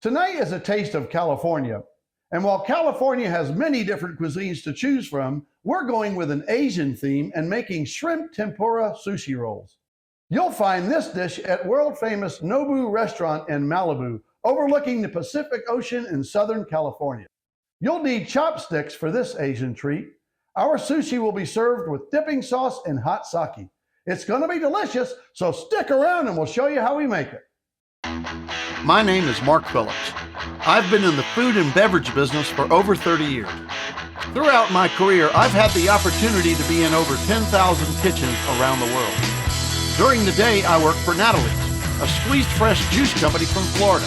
Tonight is a taste of California. And while California has many different cuisines to choose from, we're going with an Asian theme and making shrimp tempura sushi rolls. You'll find this dish at world famous Nobu restaurant in Malibu, overlooking the Pacific Ocean in Southern California. You'll need chopsticks for this Asian treat. Our sushi will be served with dipping sauce and hot sake. It's going to be delicious, so stick around and we'll show you how we make it. My name is Mark Phillips. I've been in the food and beverage business for over 30 years. Throughout my career, I've had the opportunity to be in over 10,000 kitchens around the world. During the day, I work for Natalie's, a squeezed fresh juice company from Florida.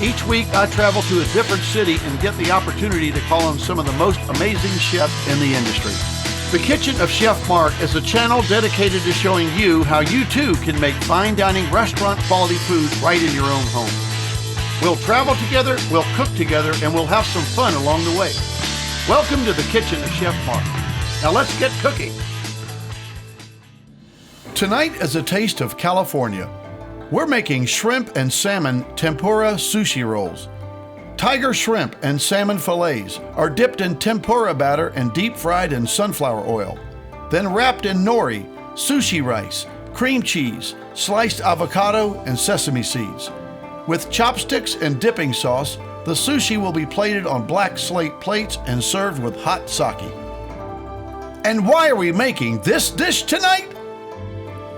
Each week, I travel to a different city and get the opportunity to call on some of the most amazing chefs in the industry. The Kitchen of Chef Mark is a channel dedicated to showing you how you too can make fine dining restaurant quality food right in your own home. We'll travel together, we'll cook together, and we'll have some fun along the way. Welcome to the Kitchen of Chef Mark. Now let's get cooking. Tonight is a taste of California. We're making shrimp and salmon tempura sushi rolls. Tiger shrimp and salmon fillets are dipped in tempura batter and deep fried in sunflower oil, then wrapped in nori, sushi rice, cream cheese, sliced avocado, and sesame seeds. With chopsticks and dipping sauce, the sushi will be plated on black slate plates and served with hot sake. And why are we making this dish tonight?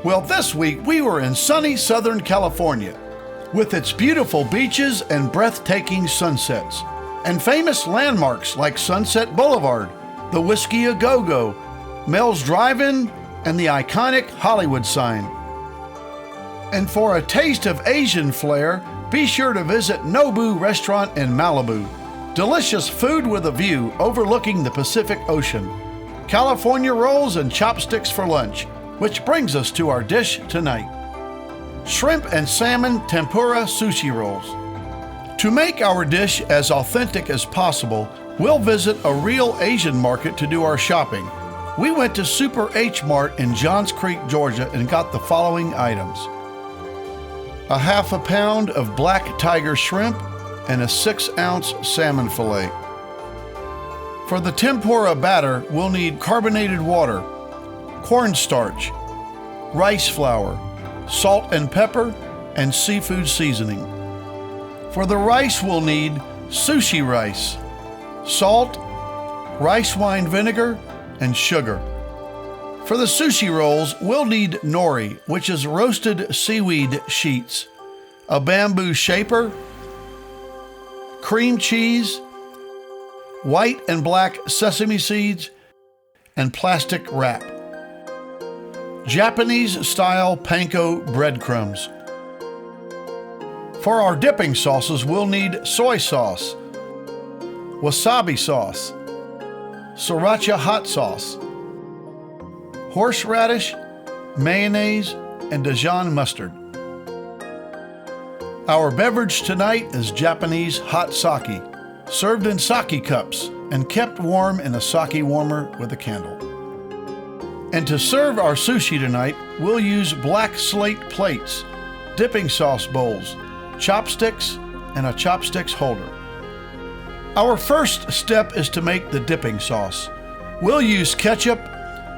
Well, this week we were in sunny Southern California, with its beautiful beaches and breathtaking sunsets, and famous landmarks like Sunset Boulevard, the Whiskey A Go-Go, Mel's Drive-In, and the iconic Hollywood sign. And for a taste of Asian flair, be sure to visit Nobu Restaurant in Malibu. Delicious food with a view overlooking the Pacific Ocean. California rolls and chopsticks for lunch, which brings us to our dish tonight. Shrimp and salmon tempura sushi rolls. To make our dish as authentic as possible, we'll visit a real Asian market to do our shopping. We went to Super H Mart in Johns Creek, Georgia, and got the following items: a half a pound of black tiger shrimp and a 6-ounce salmon fillet. For the tempura batter, we'll need carbonated water, cornstarch, rice flour, salt and pepper, and seafood seasoning. For the rice, we'll need sushi rice, salt, rice wine vinegar, and sugar. For the sushi rolls, we'll need nori, which is roasted seaweed sheets, a bamboo shaper, cream cheese, white and black sesame seeds, and plastic wrap. Japanese-style Panko breadcrumbs. For our dipping sauces, we'll need soy sauce, Wasabi Sauce, Sriracha Hot Sauce, Horseradish, Mayonnaise, and Dijon Mustard. Our beverage tonight is Japanese hot sake, served in sake cups and kept warm in a sake warmer with a candle. And to serve our sushi tonight, we'll use black slate plates, dipping sauce bowls, chopsticks, and a chopsticks holder. Our first step is to make the dipping sauce. We'll use ketchup,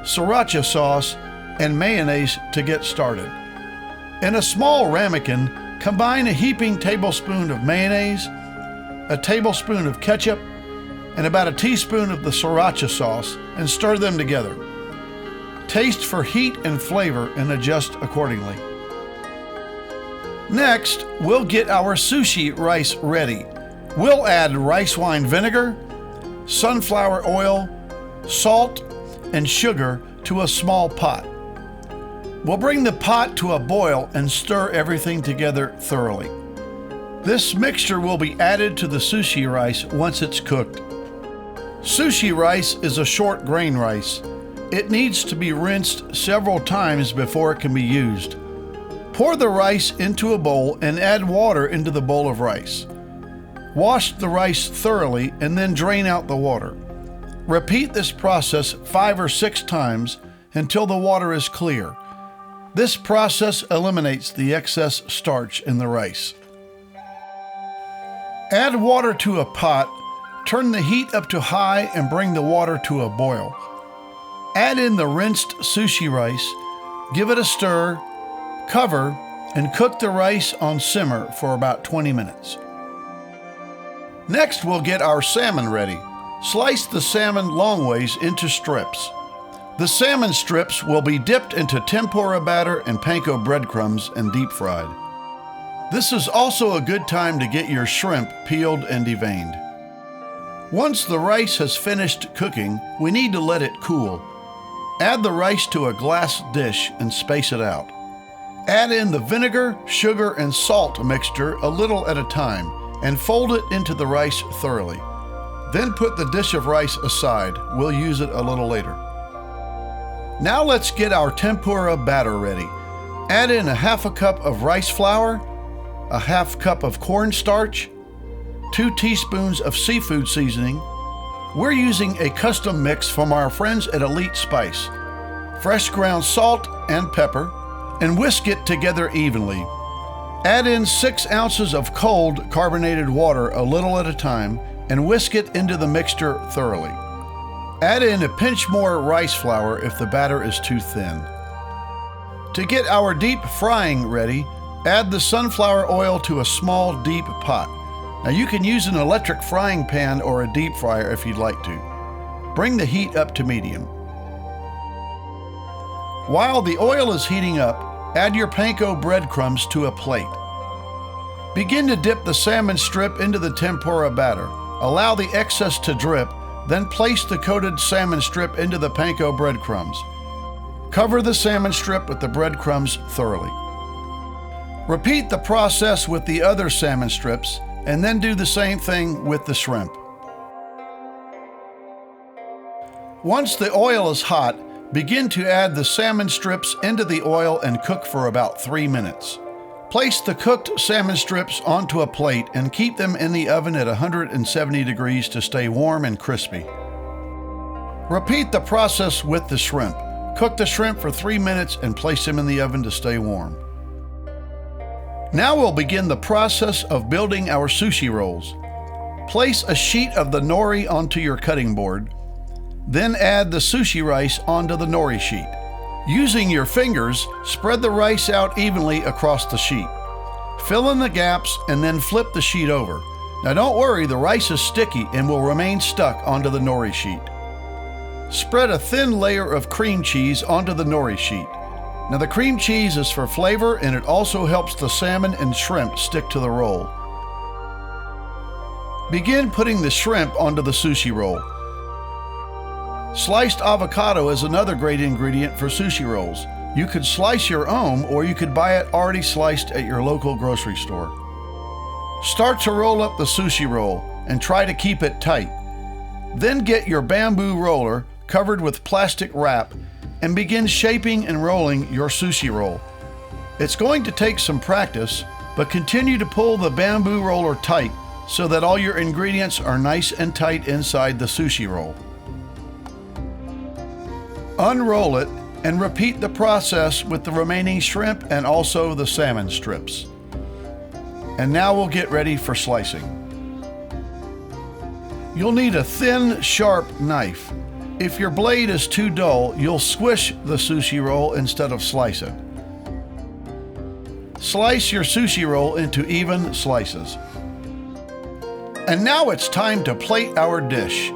Sriracha sauce, and mayonnaise to get started. In a small ramekin, combine a heaping tablespoon of mayonnaise, a tablespoon of ketchup, and about a teaspoon of the Sriracha sauce, and stir them together. Taste for heat and flavor and adjust accordingly. Next, we'll get our sushi rice ready. We'll add rice wine vinegar, sunflower oil, salt, and sugar to a small pot. We'll bring the pot to a boil and stir everything together thoroughly. This mixture will be added to the sushi rice once it's cooked. Sushi rice is a short grain rice. It needs to be rinsed several times before it can be used. Pour the rice into a bowl and add water into the bowl of rice. Wash the rice thoroughly and then drain out the water. Repeat this process 5 or 6 times until the water is clear. This process eliminates the excess starch in the rice. Add water to a pot, turn the heat up to high and bring the water to a boil. Add in the rinsed sushi rice, give it a stir, cover, and cook the rice on simmer for about 20 minutes. Next, we'll get our salmon ready. Slice the salmon long ways into strips. The salmon strips will be dipped into tempura batter and panko breadcrumbs and deep fried. This is also a good time to get your shrimp peeled and deveined. Once the rice has finished cooking, we need to let it cool. Add the rice to a glass dish and space it out. Add in the vinegar, sugar, and salt mixture a little at a time and fold it into the rice thoroughly. Then put the dish of rice aside. We'll use it a little later. Now let's get our tempura batter ready. Add in a half a cup of rice flour, a half cup of cornstarch, 2 teaspoons of seafood seasoning. We're using a custom mix from our friends at Elite Spice, fresh ground salt and pepper, and whisk it together evenly. Add in 6 ounces of cold carbonated water a little at a time and whisk it into the mixture thoroughly. Add in a pinch more rice flour if the batter is too thin. To get our deep frying ready, add the sunflower oil to a small deep pot. Now you can use an electric frying pan or a deep fryer if you'd like to. Bring the heat up to medium. While the oil is heating up, add your panko breadcrumbs to a plate. Begin to dip the salmon strip into the tempura batter. Allow the excess to drip, then place the coated salmon strip into the panko breadcrumbs. Cover the salmon strip with the breadcrumbs thoroughly. Repeat the process with the other salmon strips, and then do the same thing with the shrimp. Once the oil is hot, begin to add the salmon strips into the oil and cook for about 3 minutes. Place the cooked salmon strips onto a plate and keep them in the oven at 170 degrees to stay warm and crispy. Repeat the process with the shrimp. Cook the shrimp for 3 minutes and place them in the oven to stay warm. Now we'll begin the process of building our sushi rolls. Place a sheet of the nori onto your cutting board. Then add the sushi rice onto the nori sheet. Using your fingers, spread the rice out evenly across the sheet. Fill in the gaps and then flip the sheet over. Now don't worry, the rice is sticky and will remain stuck onto the nori sheet. Spread a thin layer of cream cheese onto the nori sheet. Now the cream cheese is for flavor and it also helps the salmon and shrimp stick to the roll. Begin putting the shrimp onto the sushi roll. Sliced avocado is another great ingredient for sushi rolls. You could slice your own or you could buy it already sliced at your local grocery store. Start to roll up the sushi roll and try to keep it tight. Then get your bamboo roller covered with plastic wrap and begin shaping and rolling your sushi roll. It's going to take some practice, but continue to pull the bamboo roller tight so that all your ingredients are nice and tight inside the sushi roll. Unroll it and repeat the process with the remaining shrimp and also the salmon strips. And now we'll get ready for slicing. You'll need a thin, sharp knife. If your blade is too dull, you'll squish the sushi roll instead of slice it. Slice your sushi roll into even slices. And now it's time to plate our dish.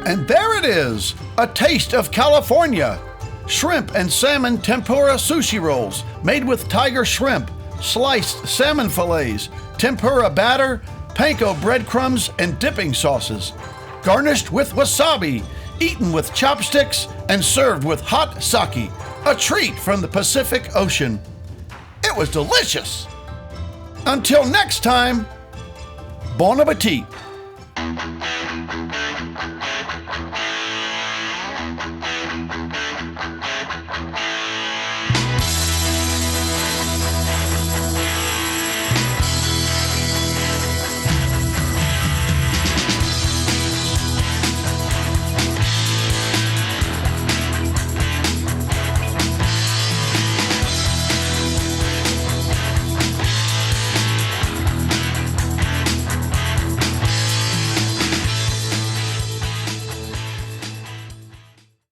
And there it is, a taste of California. shrimp and salmon tempura sushi rolls made with tiger shrimp, sliced salmon fillets, tempura batter, panko breadcrumbs, and dipping sauces. Garnished with wasabi, eaten with chopsticks, and served with hot sake, a treat from the Pacific Ocean. It was delicious! Until next time, bon appetit!